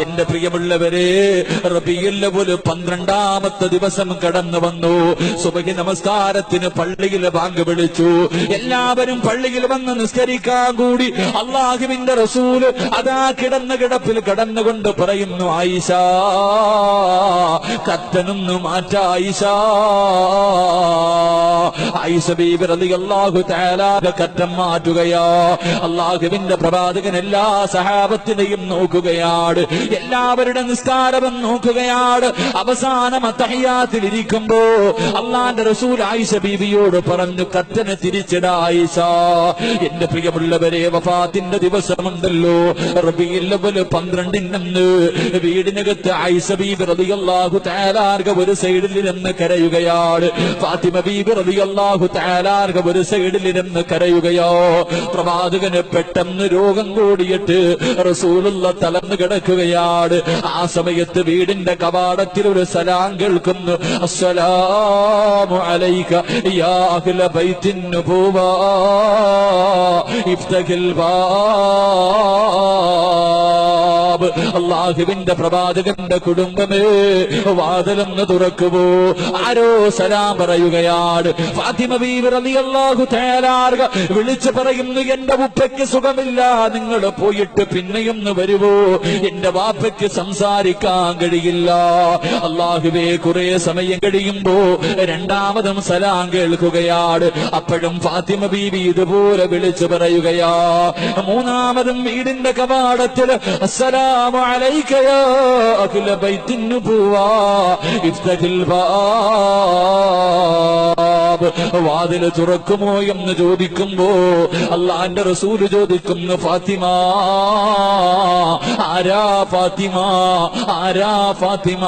എന്റെ പ്രിയമുള്ളവരെ, റബീഉൽ അവ്വൽ 12ാമത്തെ ദിവസം കടന്നു വന്നു. സുബ്ഹി നമസ്കാരത്തിന് പള്ളിയിൽ ബാങ്ക് വിളിച്ചു. എല്ലാവരും പള്ളിയിൽ വന്ന് നിസ്കരിക്കാൻ കൂടി. അല്ലാഹുവിന്റെ റസൂൽ അതാ കിടന്ന കിടപ്പിൽ കടന്നുകൊണ്ട് പറയുന്നു, ആയിഷ, കർട്ടനൊന്നു മാറ്റ ആയിഷ. ആയിഷ ബീബി റളിയല്ലാഹു തആല കർട്ടൻ മാറ്റുകയാ. അല്ലാഹുവിന്റെ പ്രവാചകൻ എല്ലാ സഹാബത്തിനെയും നോക്കുകയാണ്, എല്ലാവരുടെ നിസ്കാരം നോക്കുകയാണ്. അവസാനം തഹിയ്യാത്തിൽ ഇരിക്കുമ്പോ അല്ലാഹുവിന്റെ റസൂൽ ആയിഷ ബീബിയോട് പറഞ്ഞു, കർട്ടനെ തിരിച്ചിടാ ആയിഷ. എന്റെ പ്രിയമുള്ളവരെ, വഫാത്തിന്റെ ദിവസമുണ്ടല്ലോ, റബീഉൽ അവ്വൽ 12 വീടിനകത്ത് ആയിഷ ബീബി റളിയല്ലാഹു തആല ഒരു സൈഡിൽ ഇരുന്ന് കരയുകയാണ്. ഫാത്തിമ ബീബി റളിയല്ലാഹു തആല ഒരു സൈഡിൽ ഇരുന്ന് കരയുകയോ. പ്രവാചകന് പെട്ടെന്ന് രോഗം കൂടിയിട്ട് റസൂലുള്ള തളർന്നു കിടക്കുകയാണ്. ആ സമയത്ത് വീടിന്റെ കവാടത്തിൽ ഒരു സലാം കേൾക്കുന്നു. അസ്സലാമു അലൈക യാ അഹ്ല ബൈത്തിൻ നുബുവ ഇഫ്തഹിൽ ബാബ്. അല്ലാഹുവിന്റെ പ്രവാചകന്റെ കുടുംബമേ, വാതിലൊന്ന് തുറക്കുമോ? ആരോ സലാം പറയുകയാണ്. ഫാത്തിമ ബീവി റളിയല്ലാഹു തആല വിളിച്ചു പറയുന്നു, എന്റെ ഉപ്പയ്ക്ക് സുഖമില്ല, നിങ്ങൾ പോയിട്ട് പിന്നെയൊന്ന് വരുവോ? എന്റെ വാപ്പയ്ക്ക് സംസാരിക്കാൻ കഴിയില്ല. അല്ലാഹുവേ, കുറെ സമയം കഴിയുമ്പോ രണ്ടാമതും സലാം കേൾക്കുകയാണ്. അപ്പോഴും ഫാത്തിമ ബീവി ഇതുപോലെ വിളിച്ചു പറയുകയാ. മൂന്നാമതും വീടിന്റെ കവാടത്തിൽ അസ്സലാമു അലൈക യാ അഹ്ല ബൈത്തിൻ നുബുവ ഇഫ്തഹിൽ ബാബ്. വാതിൽ തുറക്കുമോ എന്ന് ചോദിക്കുമ്പോ അല്ലാഹുവിന്റെ റസൂൽ ചോദിക്കുന്നു, ഫാത്തിമ, ആരാ ഫാത്തിമ, ആരാ ഫാത്തിമ?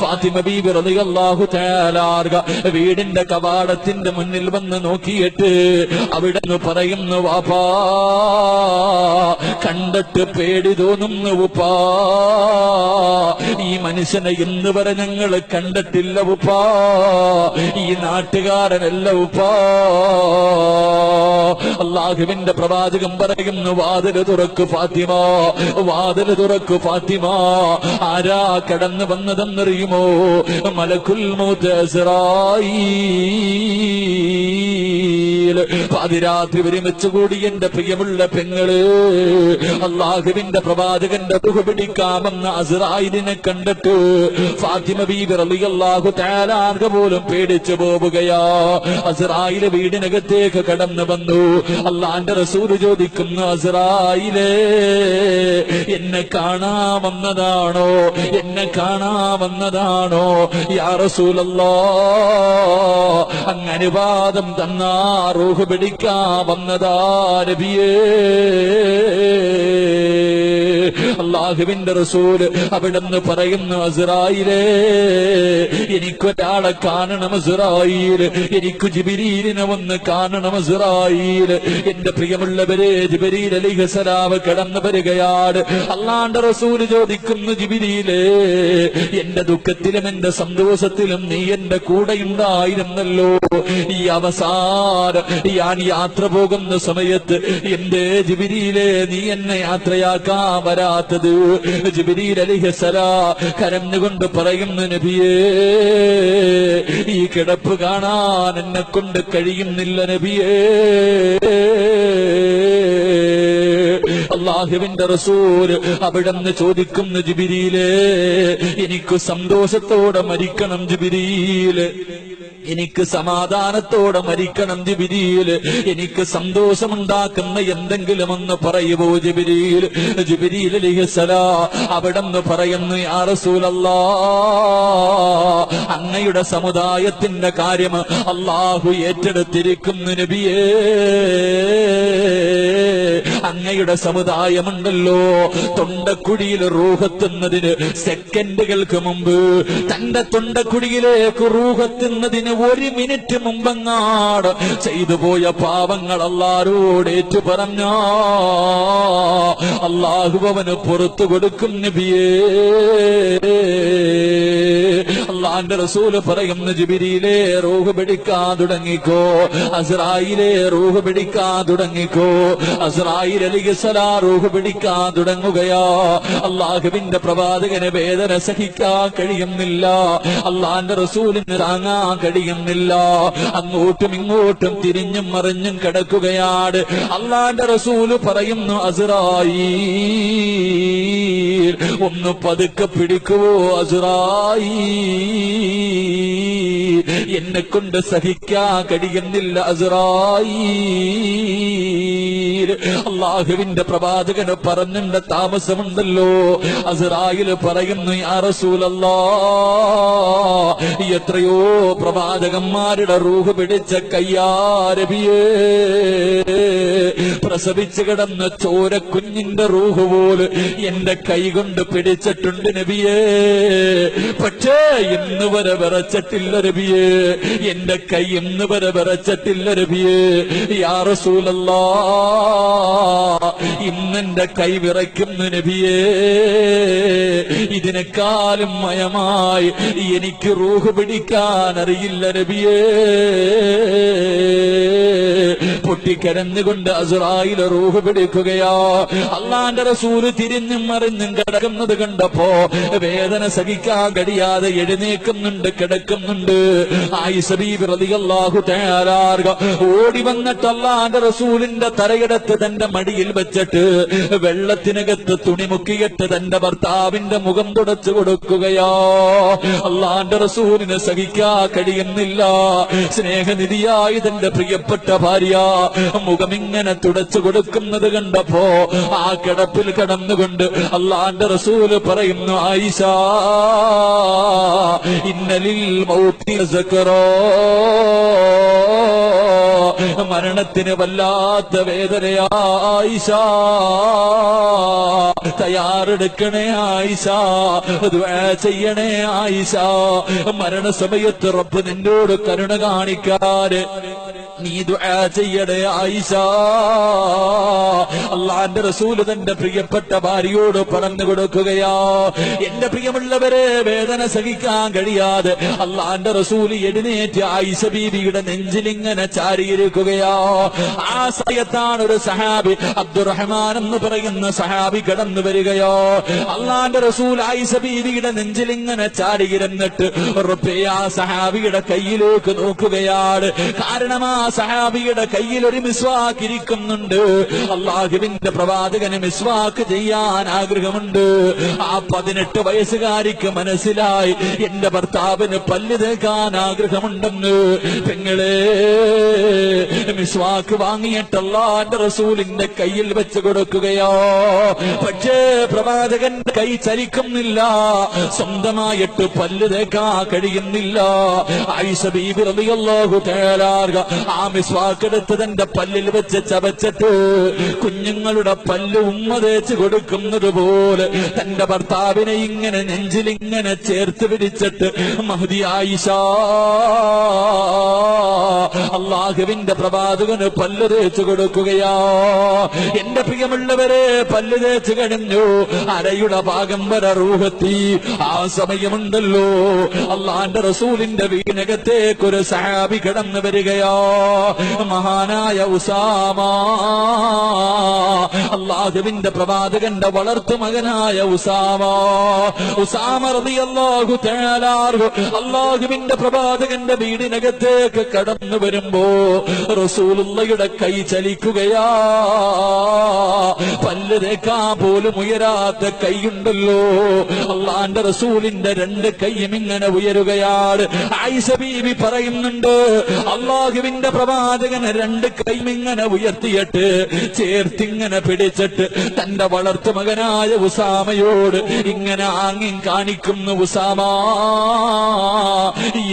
ഫാത്തിമ ബീബി റളിയല്ലാഹു തആല വീടിന്റെ കവാടത്തിന്റെ മുന്നിൽ വന്ന് നോക്കിയിട്ട് അവിടെ നിന്ന് പറയുന്നു, വാപ്പാ, കണ്ടിട്ട് പേടി തോന്നുന്നു ഉപ്പാ, ഈ മനുഷ്യനെ ഇന്ന് വരെ ഞങ്ങൾ കണ്ടിട്ടില്ല ഉപ്പാ, ഈ നാട്ടുകാരനല്ല ഉപ്പാ. അല്ലാഹുവിന്റെ പ്രവാചകൻ പറയുന്നു, വാതില് തുറക്കു ഫാത്തിമ, വാതില് തുറക്കു ഫാത്തിമ. ആരാ കടന്നു വന്നതെന്നറിയുമോ? മലക്കുൽ മൗത്ത് ഇസ്രായീൽ. പാതിരാത്രി ഒരുമിച്ചുകൂടി എന്റെ പ്രിയമുള്ള പെങ്ങള്, അല്ലാഹുവിന്റെ പ്രവാചകന്റെ ദുഃഖ പിടിക്കാമെന്ന അസ്രായിലിനെ കണ്ടിട്ട് ഫാത്തിമ ബീബി റളിയല്ലാഹു തആല പോലും പേടിച്ചു പോവുകയാ. അസ്രായില് വീടിനകത്തേക്ക് കടന്നു വന്നു. അല്ലാഹുവിന്റെ റസൂൽ ചോദിക്കുന്നു, അസ്രായിലേ, എന്നെ കാണാമെന്നതാണോ? എന്നെ കാണാമെന്നതാണോ? യാ റസൂലല്ലാഹ്, അങ്ങ് അനുവാദം തന്നാ റൂഹ് പിടിക്കാമെന്നതാ നബിയേ. അല്ലാഹുവിന്റെ റസൂൽ അവിടുന്ന് പറയുന്നു, അസ്രായിലേ, എനിക്കൊരാളെ കാണണം അസ്രായീൽ, എനിക്ക് ജിബ്രീലിനെ ഒന്ന് കാണണം അസ്രായീൽ. എന്റെ പ്രിയമുള്ളവരെ, ജിബ്രീൽ അലൈഹിസ്സലാം കടന്നു വരികയാണ്. അല്ലാഹുവിന്റെ റസൂൽ ചോദിക്കുന്നു, ജിബ്രീലേ, എന്റെ ദുഃഖത്തിലും എന്റെ സന്തോഷത്തിലും നീ എന്റെ കൂടെയുണ്ടായിരുന്നല്ലോ. ഈ അവസാനം ഞാൻ യാത്ര പോകുന്ന സമയത്ത് എന്റെ ജിബ്രീലേ, നീ എന്നെ യാത്രയാക്കാൻ വരാത്തത്? ജിബ്രീൽ അലൈഹിസ്സലാം കരഞ്ഞുകൊണ്ട് പറയുന്നു, നബിയേ, ഈ കിടപ്പ് കാണാൻ എന്നെ കൊണ്ട് കഴിയുന്നില്ല നബിയേ. അല്ലാഹുവിന്റെ റസൂൽ അവിടുന്ന് ചോദിക്കുന്നു, ജിബ്രീലേ, എനിക്ക് സന്തോഷത്തോടെ മരിക്കണം ജിബ്രീൽ, എനിക്ക് സമാധാനത്തോടെ മരിക്കണം ജിബ്രീൽ, എനിക്ക് സന്തോഷമുണ്ടാക്കുന്ന എന്തെങ്കിലും ഒന്ന് പറയുമോ ജിബ്രീൽ? ജിബ്രീൽ അലൈഹിസ്സലാം അവിടുന്ന് പറയുന്നു, യാ റസൂലല്ലാഹ്, അങ്ങയുടെ സമുദായത്തിന്റെ കാര്യം അല്ലാഹു ഏറ്റെടുത്തിരിക്കുന്നു നബിയേ. അങ്ങയുടെ സമുദായമുണ്ടല്ലോ, തൊണ്ടക്കുഴിയിൽ റൂഹെത്തുന്നതിന് സെക്കൻഡുകൾക്ക് മുമ്പ് തന്റെ തൊണ്ടക്കുഴിയിലേക്ക് റൂഹെത്തുന്നതിന് മരണത്തിന് 1 മിനിറ്റ് മുമ്പങ്ങാട് ചെയ്തു പോയ പാവങ്ങൾ അല്ലാഹുവോട് ഏറ്റു പറഞ്ഞ അല്ലാഹു അവന് പുറത്തു കൊടുക്കും നബിയേ. അല്ലാഹുവിന്റെ റസൂല് പറയുന്നു, ജിബ്രീലേ റൂഹ് പിടിക്കാൻ തുടങ്ങിക്കോ, അസ്രായീലേ റൂഹ് പിടിക്കാൻ തുടങ്ങിക്കോ. അസ്രായീൽ അലൈഹിസ്സലാം റൂഹ് പിടിക്കാൻ തുടങ്ങുകയാ. അല്ലാഹുവിന്റെ പ്രവാചകന് വേദന സഹിക്കാൻ കഴിയുന്നില്ല, അല്ലാഹുവിന്റെ റസൂലിന് താങ്ങാൻ കഴിയുന്നില്ല. അങ്ങോട്ടും ഇങ്ങോട്ടും തിരിഞ്ഞും മറിഞ്ഞും കിടക്കുകയാണ്. അല്ലാഹുവിന്റെ റസൂല് പറയുന്നു, അസ്രായീൽ ഒന്ന് പതുക്കെ പിടിക്കുവോ അസ്രായീൽ, എന്നെ കൊണ്ട് സഹിക്കാൻ കഴിയുന്നില്ല അസ്രായീൽ. അല്ലാഹുവിന്റെ പ്രവാചകന് പറഞ്ഞിന്റെ താമസമുണ്ടല്ലോ. അസ്രായീൽ പറയുന്നു, യാ റസൂലല്ലാഹ്, എത്രയോ പ്രവാചകന്മാരുടെ റൂഹ് പിടിച്ച കയ്യാരബിയേ, പ്രസവിച്ചു കിടന്ന ചോര കുഞ്ഞിന്റെ റൂഹ് പോല് എന്റെ കൈ കൊണ്ട് പിടിച്ചിട്ടുണ്ട് നബിയേ. പക്ഷേ ഇന്ന് വരെ വിറച്ചിട്ടില്ല നബിയേ, എന്റെ കൈ ഇന്ന് വരെ വിറച്ചിട്ടില്ല നബിയേ. യാ റസൂലല്ലാഹ്, ഇന്നെന്റെ കൈ വിറയ്ക്കുന്നു നബിയേ. ഇതിനേക്കാളും മയമായി എനിക്ക് റൂഹ് പിടിക്കാൻ അറിയില്ല നബിയേ. പൊട്ടിക്കരഞ്ഞുകൊണ്ട് അസ്രായീൽ റൂഹ് പിടിക്കുകയാ. അല്ലാഹുവിന്റെ റസൂല് തിരിഞ്ഞും മറിഞ്ഞും കിടക്കുന്നത് കണ്ടപ്പോ വേദന സഹിക്കാൻ കഴിയാതെ എഴുന്നേക്കുന്നുണ്ട്, കിടക്കുന്നുണ്ട്. ആയിഷ ബീബി റളിയല്ലാഹു തആല ഓടി വന്നിട്ട് അല്ലാഹുവിന്റെ റസൂലിന്റെ തലയെടുത്ത് തന്റെ മടിയിൽ വെച്ചിട്ട് വെള്ളത്തിനകത്ത് തുണി മുക്കിയിട്ട് തന്റെ ഭർത്താവിന്റെ മുഖം തുടച്ചു കൊടുക്കുകയാ. അല്ലാഹുവിന്റെ റസൂലിന് സഹിക്കാൻ കഴിയുന്നില്ല. സ്നേഹനിധിയായി തന്റെ പ്രിയപ്പെട്ട ഭാര്യ മുഖമിങ്ങനെ തുടച്ചു കൊടുക്കുന്നത് കണ്ടപ്പോ ആ കിടപ്പിൽ കിടന്നുകൊണ്ട് അല്ലാഹുവിന്റെ റസൂല് പറയുന്നു, ആയിഷ, ഇന്നലിൽ മൗതി സക്കറോ, മരണത്തിന് വല്ലാത്ത വേദനയാ ആയിഷ, തയ്യാറെടുക്കണേ ആയിഷ, ദുആ ചെയ്യണേ ആയിഷ. മരണസമയത്ത് റബ്ബ് നിന്നോട് കരുണ കാണിക്കാതെ നീ ദുആ ചെയ്യണേ ആയിഷ. അല്ലാഹുവിന്റെ റസൂല് തന്റെ പ്രിയപ്പെട്ട ഭാര്യയോട് പറഞ്ഞു കൊടുക്കുകയാ. എന്റെ പ്രിയമുള്ളവരെ, വേദന സഹിക്കാൻ കഴിയാതെ അല്ലാഹുവിന്റെ റസൂല് എഴുന്നേറ്റ് ആയിഷ ബീവിയുടെ നെഞ്ചിലിങ്ങനെ ചാരിയിരിക്കുകയാ. ആ സമയത്താണ് ഒരു സഹാബി, അബ്ദുറഹ്മാൻ എന്ന് പറയുന്ന സഹാബി കടന്നു വരികയോ. അല്ലാഹുവിന്റെ റസൂൽ ആയിഷ ബീവിയുടെ നെഞ്ചിലിങ്ങനെ ചാരിയിരുന്നിട്ട് റബ്ബേ, ആ സഹാബിയുടെ കയ്യിലേക്ക് നോക്കുകയാണ്. കാരണം ആ സഹാബിയുടെ കയ്യിൽ ഒരു മിസ്വാക്ക് ഇരിക്കുന്നുണ്ട്. അല്ലാഹുവിന്റെ പ്രവാചകന് മിസ്വാക്ക് ചെയ്യാൻ ആഗ്രഹമുണ്ട്. ആ 18 വയസ്സുകാരിക്ക് മനസ്സിലായി എന്റെ ഭർത്താവിന് പല്ല് തേക്കാൻ ആഗ്രഹമുണ്ടെന്ന്. പെങ്ങളെ, മിസ്വാക്ക് വാങ്ങിയിട്ട് അല്ലാഹുവിന്റെ റസൂലിന്റെ കയ്യിൽ വെച്ച് കൊടുക്കുകയോ. പക്ഷേ പ്രവാചകന്റെ കൈ ചലിക്കുന്നില്ല, സ്വന്തമായിട്ട് പല്ല് തേക്കാൻ കഴിയുന്നില്ല. ആയിഷ ബീബി റളിയല്ലാഹു തആല ആ മിസ്വാക്ക് എടുത്ത് തന്റെ പല്ലിൽ വെച്ച് ചവച്ചിട്ട് കുഞ്ഞുങ്ങളുടെ പല്ല് ഉമ്മ തേച്ച് കൊടുക്കുന്നത് പോലെ തന്റെ ഭർത്താവിനെ ഇങ്ങനെ നെഞ്ചിലിങ്ങനെ ചേർത്ത് പിടിച്ചിട്ട് മഹദി ആയിഷ, അല്ലാഹുവിന്റെ പ്രവാചകന് പല്ല് തേച്ച് കൊടുക്കുകയാ. എന്റെ പ്രിയമുള്ളവരെ, പല്ല് തേച്ച് കഴിഞ്ഞു, അരയുടെ ഭാഗം വരെ റൂഹത്തി. ആ സമയമുണ്ടല്ലോ അല്ലാഹുവിന്റെ റസൂലിന്റെ വീടിനകത്തേക്ക് ഒരു സഹാബി കടന്നു വരികയോ. മഹാനായ ഉസാമ, അല്ലാഹുവിന്റെ പ്രവാചകന്റെ വളർത്തു മകനായ ഉസാമ. ഉസാമ റളിയല്ലാഹു തആല അല്ലാഹുവിന്റെ പ്രവാചകന്റെ വീടിനകത്തേക്ക് കടന്നു വരുമ്പോ റസൂലുള്ളാഹിയുടെ കൈ ചലിക്കുകയാ. പല്ല് തേക്കാൻ പോലും ഉയരാത്ത കൈയുണ്ടല്ലോ. അല്ലാഹുവിന്റെ റസൂലിന്റെ 2 കൈയും ഇങ്ങനെ ഉയരുകയാണ്. ആയിഷ ബീവി പറയുന്നുണ്ട്, അല്ലാഹുവിന്റെ പ്രവാചകന് രണ്ട് കൈമിങ്ങനെ ഉയർത്തിയിട്ട് ചേർത്തിങ്ങനെ പിടിച്ചിട്ട് തന്റെ വളർത്തു മകനായ ഉസാമയോട് ഇങ്ങനെ ആംഗ്യം കാണിക്കുന്നു. ഉസാമ,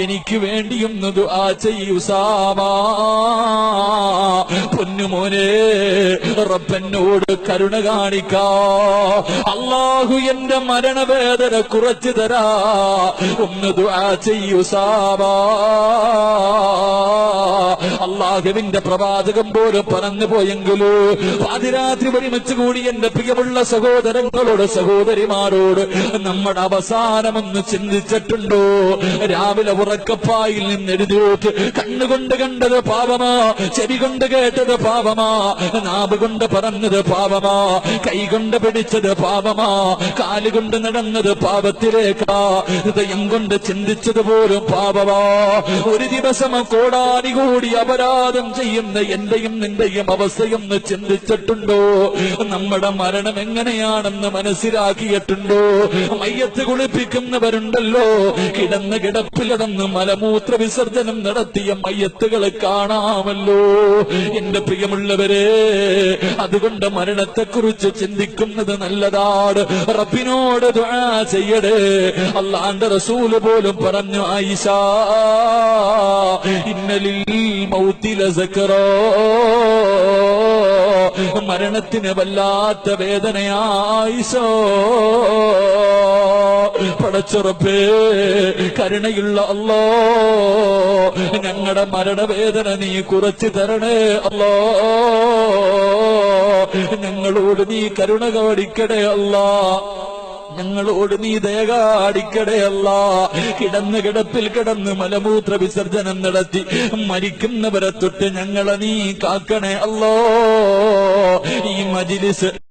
എനിക്ക് വേണ്ടിയൊന്ന് ദുആ ചെയ്യ് ഉസാമ. പൊന്നുമോനെ, റബ്ബനോട് കരുണ കാണിക്കാ. അല്ലാഹു എന്റെ മരണവേദന കുറച്ചു തരാ. ഒന്ന് ദുആ ചെയ്യ് ഉസാമ. അല്ലാഹുവിന്റെ പ്രവാചകം പോലും പറഞ്ഞു പോയെങ്കിലോ പാതിരാത്രി ഒരുമിച്ച് കൂടി എന്റെ പ്രിയമുള്ള സഹോദരങ്ങളോട് സഹോദരിമാരോട് നമ്മുടെ അവസാനമൊന്ന് ചിന്തിച്ചിട്ടുണ്ടോ? രാവിലെ ഉറക്കപ്പായിൽ നിന്ന് എഴുതിയോട്ട് കണ്ണുകൊണ്ട് കണ്ടത് പാപമാ, ചെവി കൊണ്ട് കേട്ടത് പാപമാ, നാവ് കൊണ്ട് പറഞ്ഞത് പാപമാ, കൈ കൊണ്ട് പിടിച്ചത് പാപമാ, കാലുകൊണ്ട് നടന്നത് പാപത്തിലേക്കാ, ഹൃദയം കൊണ്ട് ചിന്തിച്ചത് പോലും പാപമാ. ഒരു ദിവസം കോടാനി കൂടി അപരാധം ചെയ്യുന്ന എന്റെയും നിന്റെയും അവസ്ഥയൊന്ന് ചിന്തിച്ചിട്ടുണ്ടോ? നമ്മുടെ മരണം എങ്ങനെയാണെന്ന് മനസ്സിലാക്കിയിട്ടുണ്ടോ? മയ്യത്ത് കുളിപ്പിക്കുന്നവരുണ്ടല്ലോ, കിടന്ന് കിടപ്പിൽ കിടന്ന് മലമൂത്ര വിസർജനം നടത്തിയ മയ്യത്തുകളെ കാണാമല്ലോ. എന്റെ പ്രിയമുള്ളവരെ, അതുകൊണ്ട് മരണത്തെക്കുറിച്ച് ചിന്തിക്കുന്നത് നല്ലതാണ്. റബ്ബിനോട് ദുആ ചെയ്യടേ. അല്ലാഹുവിന്റെ റസൂല് പോലും പറഞ്ഞു, ആയിഷ, ഇന്നലിൽ മൗതി ലസക്റാ, മരണത്തിന് വല്ലാത്ത വേദനയാ ആയിഷ. പടച്ചുറപ്പേ, കരുണയുള്ള അല്ലാ, ഞങ്ങളുടെ മരണവേദന നീ കുറച്ചു തരണേ അല്ലാ. ഞങ്ങളോട് നീ കരുണ കാണിക്കണേ അല്ലാ. ഞങ്ങളോട് നീ ദയ കാണിക്കണേ അല്ലാ. കിടന്ന് കിടപ്പിൽ കിടന്ന് മലമൂത്ര വിസർജനം നടത്തി മരിക്കുന്നവരെ തൊട്ട് ഞങ്ങളെ നീ കാക്കണേ അല്ലാ. ഈ മജ്ലിസ്